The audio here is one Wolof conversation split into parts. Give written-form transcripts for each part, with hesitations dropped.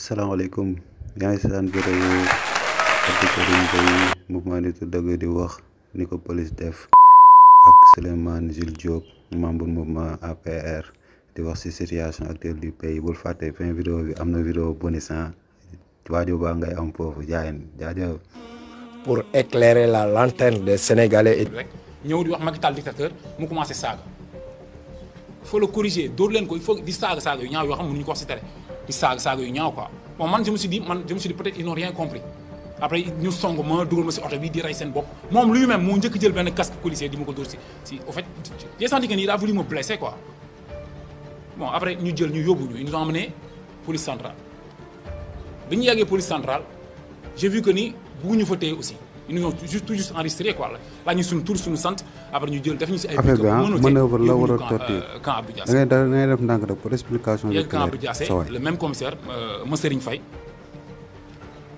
asalaamaaleykum yaa ngi seetaan vidéo Abdou Karim Gueye mouvement Nittu Dëgg di wax ni ko police def ak Souleymane Jules Diop membre mouvement APR di wax ci situation actuelle du pays bul fàtte fin vidéo bi am na vidéo bonissant waajo baa ngay am foofu jaajëf pour éclairer la lanterne des Sénégalais. rek ñëw di wax Macky Sall dictateur mu commencé saaga il faut le corriger dóor leen ko il faut di saaga yu ñaaw yoo xam ne mënuñu ko wax ci télé di saaga yu ñaaw quoi bon man je me suis dit peut-être ils n'ont rien compris après ñu song ma dugal ma ci oto bi di rey seen bopp moom lui-même moo njëkk jël benn casque policier di ma ko dóor si au fait j'ai senti que il a voulu me blesser quoi bon après ñu jël ñu yóbbu ñu ils nous ont emmené police centrale bi ñu yeggee police centrale j'ai vu que ni bëgguñu fa téye aussi ils nous ont tout juste enregistré quoi la ñu suñu tur suñu sant après ñu jël def ñu ci ay affaire bi manœuvre la war a torture camp Abdou Diassé da ngay def ndànk rek pour explication yegg camp Abdou Diassé le même commissaire Serigne Faye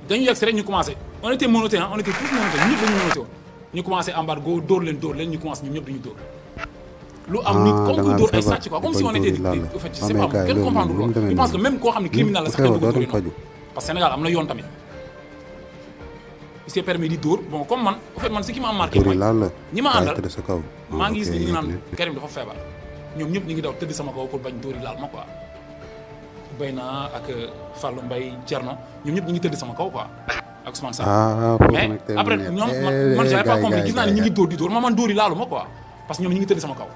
dañu yegg si rek ñu commencé on était menottés on était tous menottés ñëpp dañu menotté woon ñu commencé embargo dóor leen ñu commencé ñun ñëpp dañu dóor lu am nit comme que dóor ay sàcc quoi comme si on était en fait je sais pas kenn comprendre loolu je pense que même koo xam ne criminel la sax kenn du ko dóor parce que Sénégal am na yoon tamit il s'est permis di dóor bon comme man en fait man ce qui m'a marqué mooy ñi ma àndal maa ngi gis ni ñu naan Karim dafa feebar ñoom ñëpp ñu ngi daw tëdd sama kaw pour bañ dóor yi laal ma quoi Bayna ak Fallou Mbaye Thierno ñoom ñëpp ñu ngi tëdd sama kaw quoi ak Ousmane Sarr mais après ñoom man j'avais pas compris gis naa ne ñu ngi dóor di dóor man dóor yi laalu ma quoi parce que ñoom ñu ngi tëdd sama kaw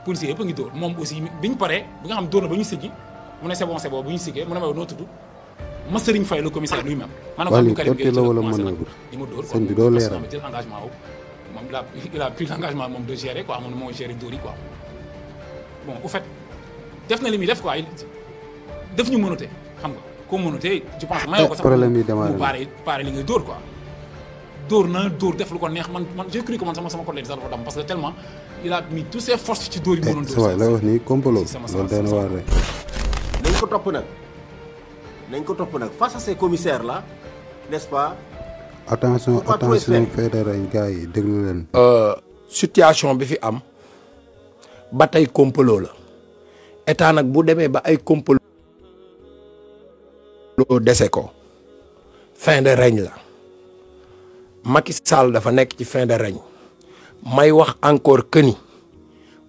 policier yëpp a ngi dóor moom aussi bi ñu paree bi nga xam dóor na ba ñu siggi mu ne c'est bon bu ñu siggee mu ne ma noo tudd ma Serigne Faye le commissaire lui-même maanaam Karim Gueye la commencé nag di ma dóor sëñ bi doo leeral jël engagement wu moom il a pris l'engagement moom de gérer quoi moom moo gérer dóor yi quoi bon au fait def na li muy def quoi def ñu mënute xam nga ko mënute je pense mayoo ko sax mu pare li ngay dóor quoi dóor na dóor def lu ko neex man j'ai cru que man sama collègue sax dafa dam parce que tellement il a mis toutes ses forces ci dóor yi mënoon dóor la wax ni complot loolu dana waar rek nañ ko topp nag face à ces commissaires là n'est-ce pas attention fédéral gars yi déglu leen situation bi fi am ba tey complot la état nag bu demee ba ay complot dese ko fin de règne la Macky Sall dafa nekk ci fin de règne may wax encore que ni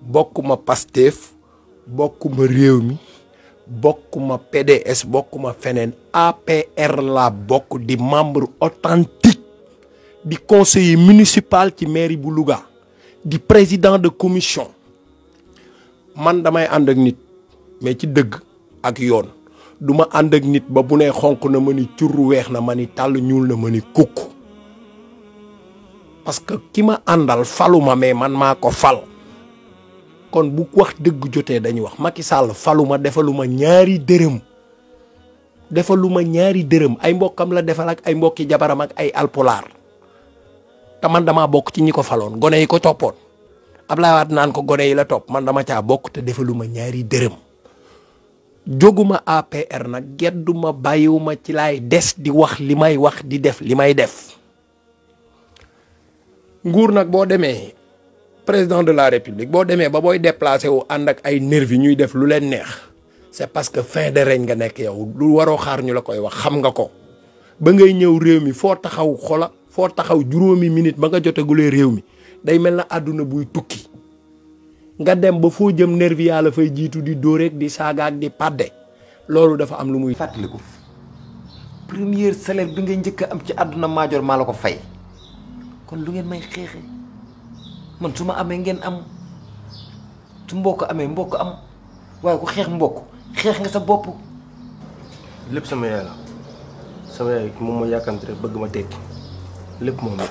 bokkuma Pastef bokkuma réew mi bokkuma PDS bokkuma feneen APR la bokk di membre authentique di conseiller municipal ci mairie bu Louga di président de commission man damay ànd ak nit mais ci dëgg ak yoon du ma ànd ak nit ba bu nee xonq na ma ni curru weex na ma ni tàll ñuul na ma ni kukk parce que ki ma àndal faluma mais man maa ko fal kon bu wax dëgg jotee dañuy wax Macky Sall faluma defaluma ñaari dërëm ay mbokkam la defal ak ay mbokki jabaram ak ay alpulaar te man damaa bokk ci ñi ko faloon gone yi ko toppoon Abdoulaye Wade naan ko gone yi la topp man dama caa bokk te defaluma ñaari dërëm jóguma APR nag gedduma bàyyiwuma ci laay des di wax li may wax di def li may def nguur nag boo demee président de la république boo demee ba booy déplacé wu ànd ak ay nervi ñuy def lu leen neex c'est parce que fin de règne nga nekk yow lu waroo xaar ñu la koy wax xam nga ko ba ngay ñëw réew mi foo taxaw juróomi minute ba nga jotegulee réew mi day mel na àdduna buy tukki nga dem ba foo jëm nervi yaa la fay jiitu di dóoreek di saagaak di padde loolu dafa am lu muy fàttaliku premier salaire bi nga njëkk a am ci àdduna maajoor maa la ko fay kon lu ngeen may xeexe man su ma amee ngeen am su mbokk amee mbokk am waaye ku xeex mbokk xeex nga sa bopp lépp sama yaay la sama yaay moom moo yàkkamti rek bëgg ma tekki lépp moom la